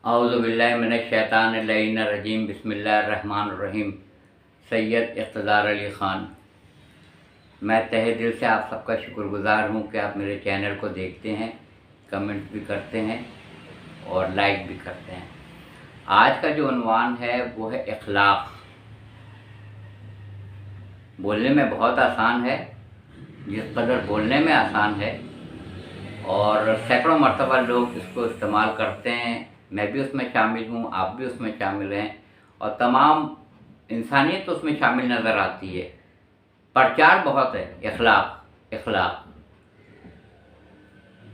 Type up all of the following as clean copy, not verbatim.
اعوذ باللہ من الشیطان اللعین الرجیم بسم اللہ الرحمن الرحیم۔ سید اقتدار علی خان۔ میں تہہ دل سے آپ سب کا شکر گزار ہوں کہ آپ میرے چینل کو دیکھتے ہیں، کمنٹ بھی کرتے ہیں اور لائک بھی کرتے ہیں۔ آج کا جو عنوان ہے وہ ہے اخلاق۔ بولنے میں بہت آسان ہے، جس قدر بولنے میں آسان ہے اور سینکڑوں مرتبہ لوگ اس کو استعمال کرتے ہیں، میں بھی اس میں شامل ہوں، آپ بھی اس میں شامل ہیں اور تمام انسانیت اس میں شامل نظر آتی ہے۔ پرچار بہت ہے اخلاق اخلاق،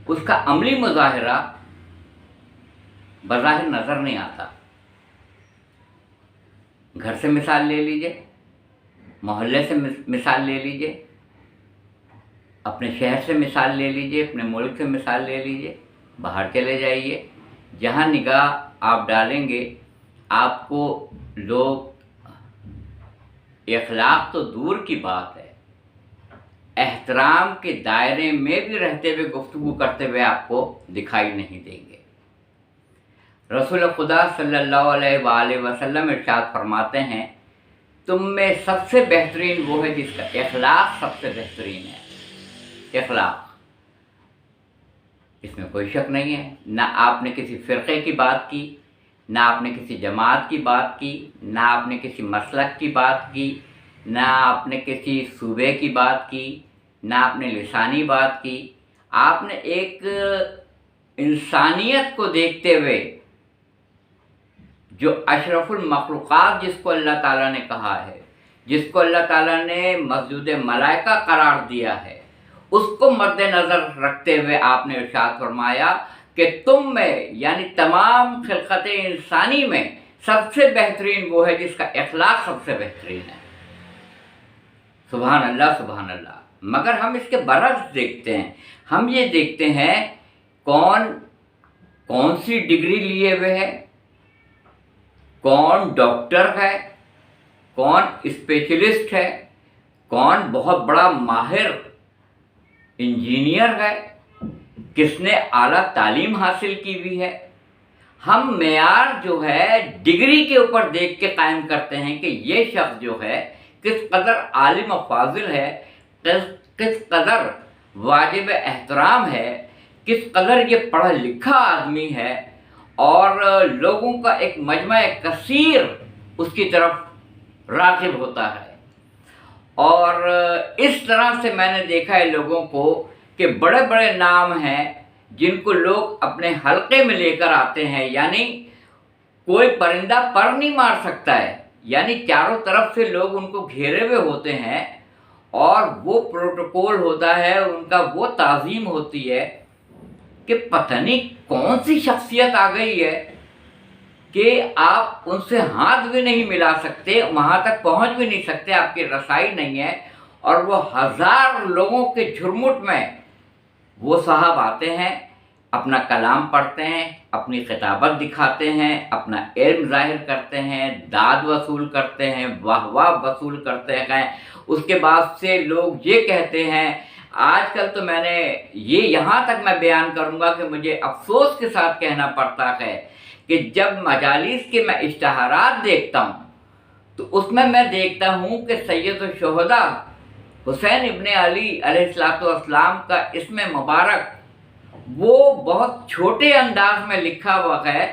اس کا عملی مظاہرہ بظاہر نظر نہیں آتا۔ گھر سے مثال لے لیجئے، محلے سے مثال لے لیجئے، اپنے شہر سے مثال لے لیجئے، اپنے ملک سے مثال لے لیجئے، باہر چلے جائیے، جہاں نگاہ آپ ڈالیں گے آپ کو لوگ اخلاق تو دور کی بات ہے، احترام کے دائرے میں بھی رہتے ہوئے گفتگو کرتے ہوئے آپ کو دکھائی نہیں دیں گے۔ رسول خدا صلی اللہ علیہ وآلہ وسلم ارشاد فرماتے ہیں، تم میں سب سے بہترین وہ ہے جس کا اخلاق سب سے بہترین ہے۔ اخلاق، اس میں کوئی شک نہیں ہے۔ نہ آپ نے کسی فرقے کی بات کی، نہ آپ نے کسی جماعت کی بات کی، نہ آپ نے کسی مسلک کی بات کی، نہ آپ نے کسی صوبے کی بات کی، نہ آپ نے لسانی بات کی۔ آپ نے ایک انسانیت کو دیکھتے ہوئے، جو اشرف المخلوقات جس کو اللہ تعالیٰ نے کہا ہے، جس کو اللہ تعالیٰ نے مسجود ملائکہ قرار دیا ہے، اس کو مد نظر رکھتے ہوئے آپ نے ارشاد فرمایا کہ تم میں یعنی تمام خلقت انسانی میں سب سے بہترین وہ ہے جس کا اخلاق سب سے بہترین ہے۔ سبحان اللہ سبحان اللہ۔ مگر ہم اس کے برعکس دیکھتے ہیں، ہم یہ دیکھتے ہیں کون سی ڈگری لیے ہوئے ہے، کون ڈاکٹر ہے، کون اسپیشلسٹ ہے، کون بہت بڑا ماہر انجینئر ہے، کس نے اعلیٰ تعلیم حاصل کی ہوئی ہے۔ ہم معیار جو ہے ڈگری کے اوپر دیکھ کے قائم کرتے ہیں کہ یہ شخص جو ہے کس قدر عالم و فاضل ہے، کس قدر واجب احترام ہے، کس قدر یہ پڑھا لکھا آدمی ہے، اور لوگوں کا ایک مجمع کثیر اس کی طرف راغب ہوتا ہے۔ اور اس طرح سے میں نے دیکھا ہے لوگوں کو کہ بڑے بڑے نام ہیں جن کو لوگ اپنے حلقے میں لے کر آتے ہیں، یعنی کوئی پرندہ پر نہیں مار سکتا ہے، یعنی چاروں طرف سے لوگ ان کو گھیرے ہوئے ہوتے ہیں اور وہ پروٹوکول ہوتا ہے، ان کا وہ تعظیم ہوتی ہے کہ پتہ نہیں کون سی شخصیت آ گئی ہے کہ آپ ان سے ہاتھ بھی نہیں ملا سکتے، وہاں تک پہنچ بھی نہیں سکتے، آپ کی رسائی نہیں ہے، اور وہ ہزار لوگوں کے جھرمٹ میں وہ صاحب آتے ہیں، اپنا کلام پڑھتے ہیں، اپنی خطابت دکھاتے ہیں، اپنا علم ظاہر کرتے ہیں، داد وصول کرتے ہیں، واہ واہ وصول کرتے ہیں۔ اس کے بعد سے لوگ یہ کہتے ہیں، آج کل تو میں نے یہ یہاں تک میں بیان کروں گا کہ مجھے افسوس کے ساتھ کہنا پڑتا ہے کہ جب مجالس کے میں اشتہارات دیکھتا ہوں تو اس میں دیکھتا ہوں کہ سید الشہداء حسین ابن علی علیہ السلام کا اسم مبارک وہ بہت چھوٹے انداز میں لکھا ہوا ہے،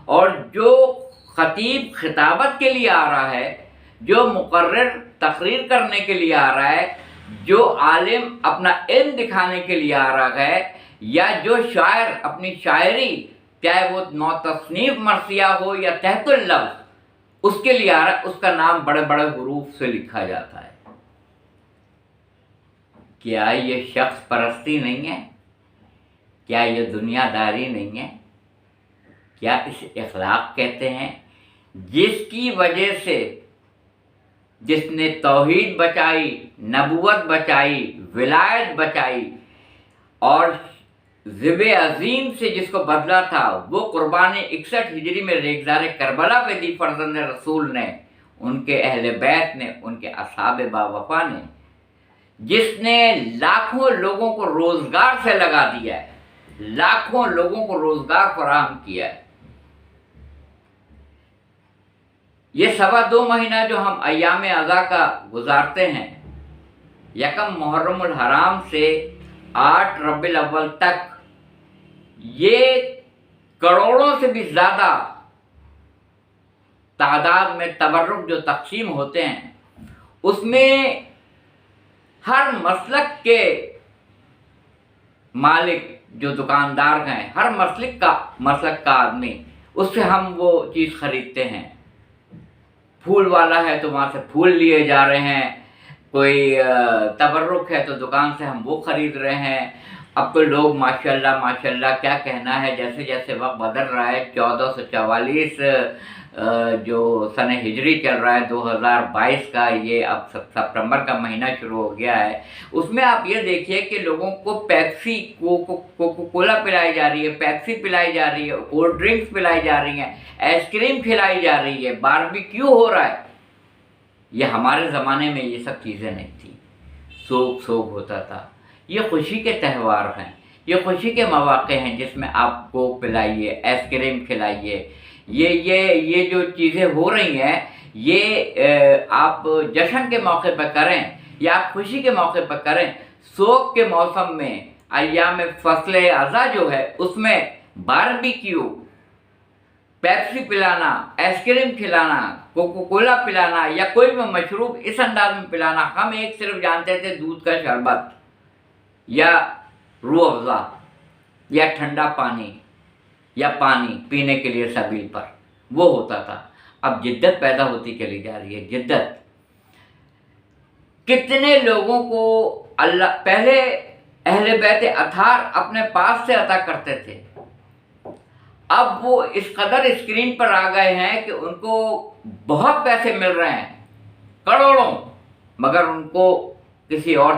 اور جو خطیب خطابت کے لیے آ رہا ہے، جو مقرر تقریر کرنے کے لیے آ رہا ہے، جو عالم اپنا علم دکھانے کے لیے آ رہا ہے، یا جو شاعر اپنی شاعری چاہے وہ نو تصنیف مرثیہ ہو یا تحت اللفظ اس کے لیے آ رہا ہے، اس کا نام بڑے بڑے حروف سے لکھا جاتا ہے۔ کیا یہ شخص پرستی نہیں ہے؟ کیا یہ دنیا داری نہیں ہے؟ کیا اسے اخلاق کہتے ہیں؟ جس کی وجہ سے جس نے توحید بچائی، نبوت بچائی، ولایت بچائی، اور ذب عظیم سے جس کو بدلا تھا، وہ قربانی 61 ہجری میں ریگزار کربلا پہ دی فرزند رسول نے، ان کے اہل بیت نے، ان کے اصحاب باوفا نے، جس نے لاکھوں لوگوں کو روزگار سے لگا دیا ہے، لاکھوں لوگوں کو روزگار فراہم کیا ہے، یہ 2.25 महीना जो हम अय्याम अज़ा का गुजारते हैं, यकम मुहर्रम उल हराम से 8 रबीउल अव्वल तक, ये करोड़ों से भी ज़्यादा तादाद में तबर्रुक जो तक़सीम होते हैं, उसमें हर मसलक के मालिक जो दुकानदार हैं, हर मसलक का आदमी, उससे हम वो चीज़ ख़रीदते हैं। फूल वाला है तो वहाँ से फूल लिए जा रहे हैं, कोई तबर्रुक है तो दुकान से हम वो ख़रीद रहे हैं। अब तो लोग माशाल्लाह माशाल्लाह क्या कहना है, जैसे जैसे वक्त बदल रहा है, 1444 जो सन हिजरी चल रहा है 2022 का, ये अब सितंबर का महीना शुरू हो गया है, उसमें आप ये देखिए कि लोगों को पेप्सी कोला पिलाई जा रही है, पेप्सी पिलाई जा रही है, कोल्ड ड्रिंक्स पिलाई जा रही हैं, आइसक्रीम खिलाई जा रही है, बारबेक्यू हो रहा है। ये हमारे ज़माने में ये सब चीज़ें नहीं थी। सोग होता था। ये खुशी के त्यौहार हैं, ये खुशी के मौके हैं जिसमें आप कोक पिलाइए, आइसक्रीम खिलाइए। ये जो चीज़ें हो रही हैं, ये आप जश्न के मौके पर करें या आप खुशी के मौके पर करें। सोग के मौसम में अय्याम फ़स्ल अज़ा जो है, उसमें बारबेक्यू, पेप्सी पिलाना, आइसक्रीम खिलाना, कोला पिलाना या कोई भी मशरूब इस अंदाज में पिलाना, हम एक सिर्फ जानते थे दूध का शरबत या रूह अफ़ज़ा या ठंडा पानी या पानी पीने के लिए सबील पर, वो होता था। अब जिद्दत पैदा होती चली जा रही है, जिद्दत। कितने लोगों को अल्लाह, पहले अहले बैत अतार अपने पास से अता करते थे, अब वो इस कदर स्क्रीन पर आ गए हैं कि उनको बहुत पैसे मिल रहे हैं, करोड़ों, मगर उनको किसी और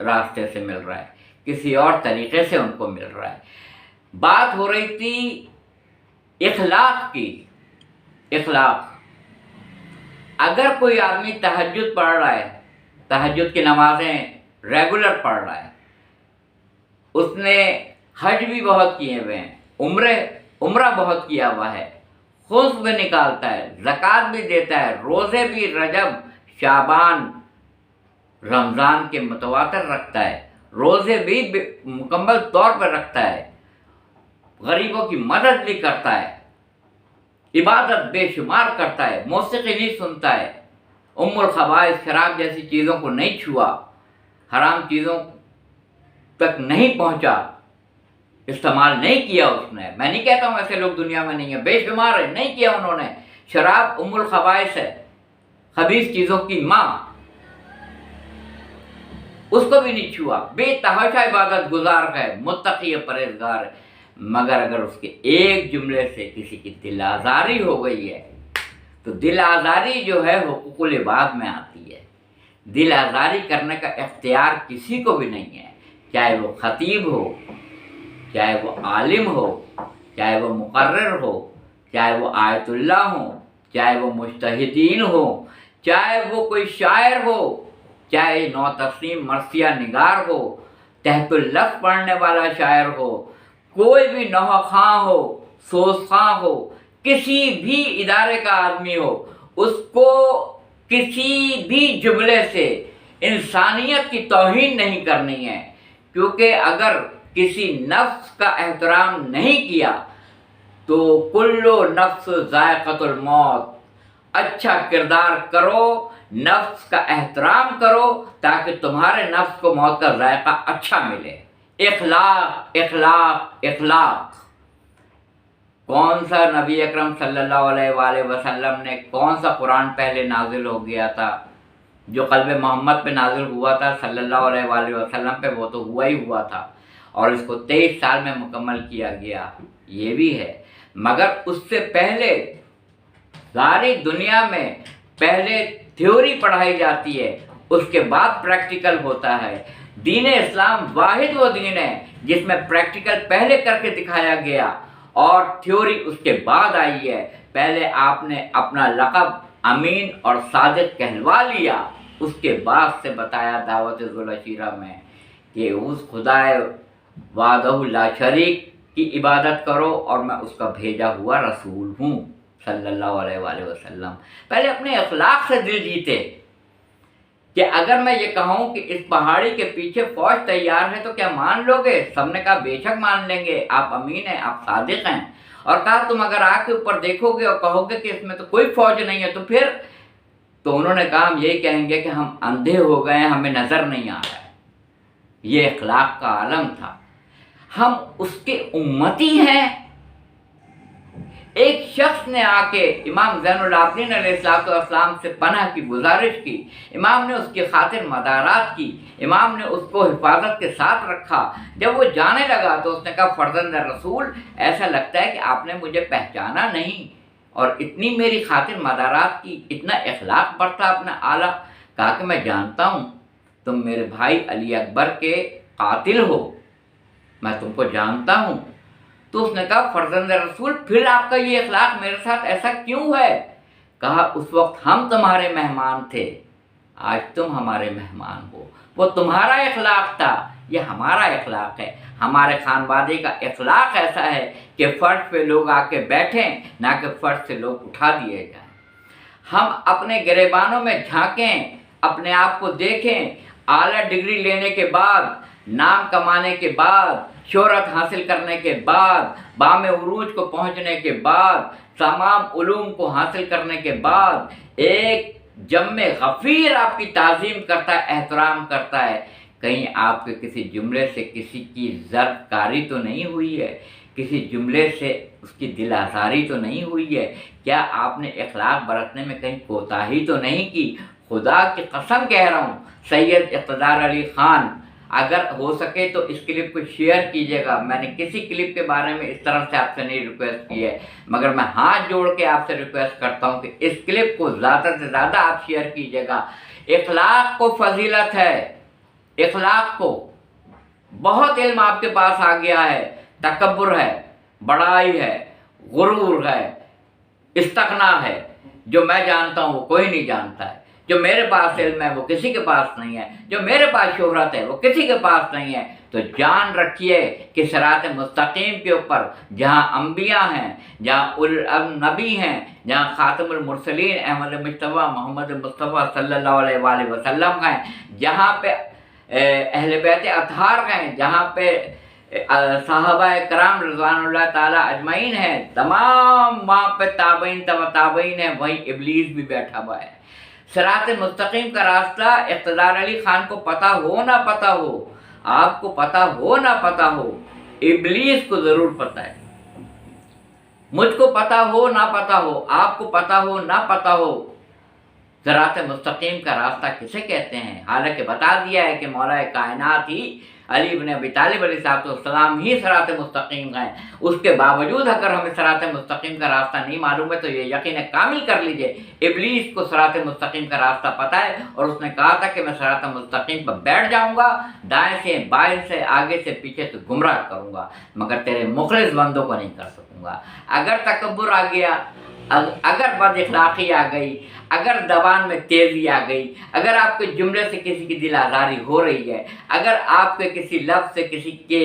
रास्ते से मिल रहा है, किसी और तरीक़े से उनको मिल रहा है। बात हो रही थी इखलाक की। इखलाक, अगर कोई आदमी तहज्जुद पढ़ रहा है, तहज्जुद की नमाज़ें रेगुलर पढ़ रहा है, उसने हज भी बहुत किए हुए हैं, उम्रा बहुत किया हुआ है, खुश भी निकालता है, ज़कात भी देता है, रोज़े भी रजब, शाबान, रमज़ान के मुतवातर रखता है, रोज़े भी मुकम्मल तौर पर रखता है, गरीबों की मदद भी करता है, इबादत बेशुमार करता है, मौसीकी नहीं सुनता है, उम्मुल खबाइस शराब जैसी चीज़ों को नहीं छुआ, हराम चीज़ों तक नहीं पहुंचा, इस्तेमाल नहीं किया उसने। मैं नहीं कहता हूँ ऐसे लोग दुनिया में नहीं है, बेशुमार है, नहीं किया उन्होंने। शराब उम्मुल खबाइस है, खबीस चीज़ों की माँ, उसको भी नहीं छुआ, बेतहाशा इबादत गुजार है, मुत्तकी परहेज़गार है। मगर अगर उसके एक जुमले से किसी की दिल आज़ारी हो गई है, तो दिल आज़ारी जो है हुकूकुल इबाद में आती है। दिल आज़ारी करने का इख्तियार किसी को भी नहीं है, चाहे वो ख़तीब हो, चाहे वो आलिम हो, चाहे वो मुकर्रिर हो, चाहे वो आयतुल्लाह हो, चाहे वो मुज्तहिदीन हो, चाहे वो कोई शायर हो, चाहे नौ तस्नीम मरसिया निगार हो, तहतुल लफ्ज़ पढ़ने वाला शायर हो, कोई भी नौहा खां हो, सोस खां हो, किसी भी इदारे का आदमी हो, उसको किसी भी जुमले से इंसानियत की तौहीन नहीं करनी है। क्योंकि अगर किसी नफ्स का एहतराम नहीं किया तो कुल्लो नफ्स ज़ायक़तुल मौत, अच्छा किरदार करो, नफ्स का एहतराम करो, ताकि तुम्हारे नफ्स को मौत का जायका अच्छा मिले। इखलाक, इखलाक, इखलाक। कौन सा नबी अकरम सल्लल्लाहु अलैहि वसल्लम ने, कौन सा कुरान पहले नाजिल हो गया था? जो क़ल्ब मोहम्मद पे नाजिल हुआ था सल्लल्लाहु अलैहि वसल्लम पे, वो तो हुआ ही हुआ था, और इसको 23 साल में मुकम्मल किया गया, ये भी है। मगर उससे पहले सारी दुनिया में पहले थ्योरी पढ़ाई जाती है, उसके बाद प्रैक्टिकल होता है। दीन इस्लाम वाहिद वो दीन है जिसमें प्रैक्टिकल पहले करके दिखाया गया और थ्योरी उसके बाद आई है। पहले आपने अपना लक़ब अमीन और सादिक कहलवा लिया, उसके बाद से बताया दावत ज़ुल अशीरा में कि उस खुदाए वादहु ला शरीक की इबादत करो और मैं उसका भेजा हुआ रसूल हूँ। सल्लल्लाहु अलैहि वसल्लम। पहले अपने अखलाक से दिल जीते कि अगर मैं ये कहूँ कि इस पहाड़ी के पीछे फौज तैयार है तो क्या मान लोगे? सबने कहा बेशक मान लेंगे, आप अमीन हैं, आप सादिक हैं। और कहा तुम अगर आग के ऊपर देखोगे और कहोगे कि इसमें तो कोई फौज नहीं है तो फिर? तो उन्होंने कहा हम यही कहेंगे कि हम अंधे हो गए हैं, हमें नज़र नहीं आ रहा है। ये अखलाक का आलम था। हम उसके उम्मती हैं। एक शख्स ने आके इमाम ज़ैनुल आबिदीन अलैहिस्सलाम से पनाह की गुजारिश की, इमाम ने उसकी खातिर मदारात की, इमाम ने उसको हिफाजत के साथ रखा। जब वो जाने लगा तो उसने कहा फर्जंद रसूल, ऐसा लगता है कि आपने मुझे पहचाना नहीं और इतनी मेरी खातिर मदारात की, इतना इखलाक बरता अपना आला। कहा कि मैं जानता हूँ तुम मेरे भाई अली अकबर के कातिल हो, मैं तुमको जानता हूँ। तो उसने कहा फर्जंद रसूल, फिर आपका ये इखलाक मेरे साथ ऐसा क्यों है? कहा उस वक्त हम तुम्हारे मेहमान थे, आज तुम हमारे मेहमान हो। वो तुम्हारा इखलाक था, ये हमारा इखलाक है। हमारे खानवादे का इखलाक ऐसा है कि फर्श पे लोग आके बैठें, ना कि फर्श से लोग उठा दिए जाएं। हम अपने गिरेबानों में झांकें, अपने आप को देखें। आला डिग्री लेने के बाद, नाम कमाने के बाद, शोहरत हासिल करने के बाद, बामे उरूज को पहुंचने के बाद, तमाम उलूम को हासिल करने के बाद, एक जम्मे गफ़ीर आपकी ताज़ीम करता है, एहतराम करता है। कहीं आपके किसी जुमले से किसी की ज़र्फ़कारी तो नहीं हुई है? किसी जुमले से उसकी दिल आज़ारी तो नहीं हुई है? क्या आपने इखलाक बरतने में कहीं कोताही तो नहीं की? खुदा की कसम कह रहा हूँ, सैयद इक़्तिदार अली ख़ान, अगर हो सके तो इस क्लिप को शेयर कीजिएगा। मैंने किसी क्लिप के बारे में इस तरह से आपसे नहीं रिक्वेस्ट की है, मगर मैं हाथ जोड़ के आपसे रिक्वेस्ट करता हूँ कि इस क्लिप को ज़्यादा से ज़्यादा आप शेयर कीजिएगा। इखलाक को फजीलत है, इखलाक को। बहुत इल्म आपके पास आ गया है, तकब्बुर है, बड़ाई है, गुरूर है, इस्तग़ना है। जो मैं जानता हूँ वो कोई नहीं जानता है। जो मेरे पास इल्म है वो किसी के पास नहीं है। जो मेरे पास शोहरत है वो किसी के पास नहीं है। तो जान रखिए कि सिरात मुस्तकीम के ऊपर जहाँ अम्बिया हैं, जहाँ उल नबी हैं, जहाँ खातमुल मुरसलीन अहमद मुस्तफ़ा मोहम्मद मुस्तफ़ा सल्लल्लाहु अलैहि वसल्लम हैं, जहाँ पे अहले बैत अतहार हैं, जहाँ पे सहाबा कराम रज़वानुल्लाह ताला अजमईन है, तमाम वहाँ पे ताबईन ताबईन है, वहीं इब्लीस भी बैठा हुआ है। सिरात मुस्तकीम का रास्ता इक़्तिदार अली ख़ान को पता हो ना पता हो, आपको पता हो ना पता हो, इब्लीस को ज़रूर पता है। मुझको पता हो ना पता हो, आपको पता हो ना पता हो, सिरात मुस्तकीम का रास्ता किसे कहते हैं? हालांकि बता दिया है कि मौला कायनात ही अली इब्न अबी तालिब अलैहिस्सलाम ही सिरात मुस्तकीम हैं। उसके बावजूद अगर हमें सिरात मुस्तकीम का रास्ता नहीं मालूम है तो ये यकीन कामिल कर लीजिए, इब्लीस को सिरात मुस्तकीम का रास्ता पता है और उसने कहा था कि मैं सिरात मुस्तकीम पर बैठ जाऊंगा, दाएं से बाएं से आगे से पीछे से गुमराह करूंगा, मगर तेरे मुखलिस बंदों को नहीं कर सकूंगा। अगर तकब्बुर आ गया, अगर बदअखलाक़ी आ गई, अगर ज़बान में तेज़ी आ गई, अगर आपके जुमले से किसी की दिल आज़ारी हो रही है, अगर आपके किसी लफ्ज़ से किसी के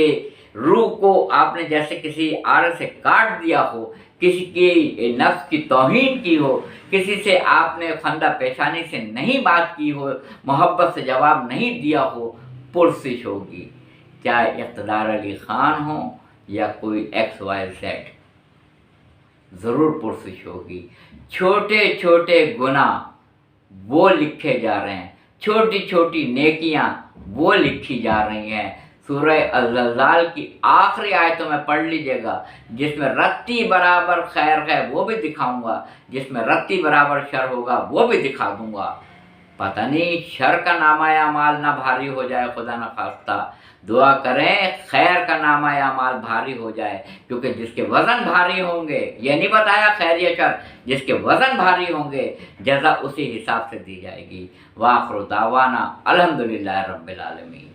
रूह को आपने जैसे किसी आड़ से काट दिया हो, किसी की नफ्स की तौहीन की हो, किसी से आपने फंदा पेशानी से नहीं बात की हो, मोहब्बत से जवाब नहीं दिया हो, पुरसिश होगी। चाहे इक़्तिदार अली ख़ान हो या कोई XYZ, ज़रूर पुरसिश होगी। छोटे छोटे गुनाह वो लिखे जा रहे हैं, छोटी छोटी नेकियां वो लिखी जा रही हैं। सूरह अज़्ज़ाल की आखिरी आयतों में पढ़ लीजिएगा, जिसमें रत्ती बराबर खैर है वो भी दिखाऊंगा, जिसमें रत्ती बराबर शर होगा वो भी दिखा दूंगा। पता नहीं शर का नामा अमाल ना भारी हो जाए, खुदा न खास्ता। दुआ करें खैर का नामा अमाल भारी हो जाए, क्योंकि जिसके वज़न भारी होंगे, ये नहीं बताया खैर या शर, जिसके वज़न भारी होंगे जज़ा उसी हिसाब से दी जाएगी। वाखिर दावाना अल्हम्दुलिल्लाह रब्बिल आलमीन।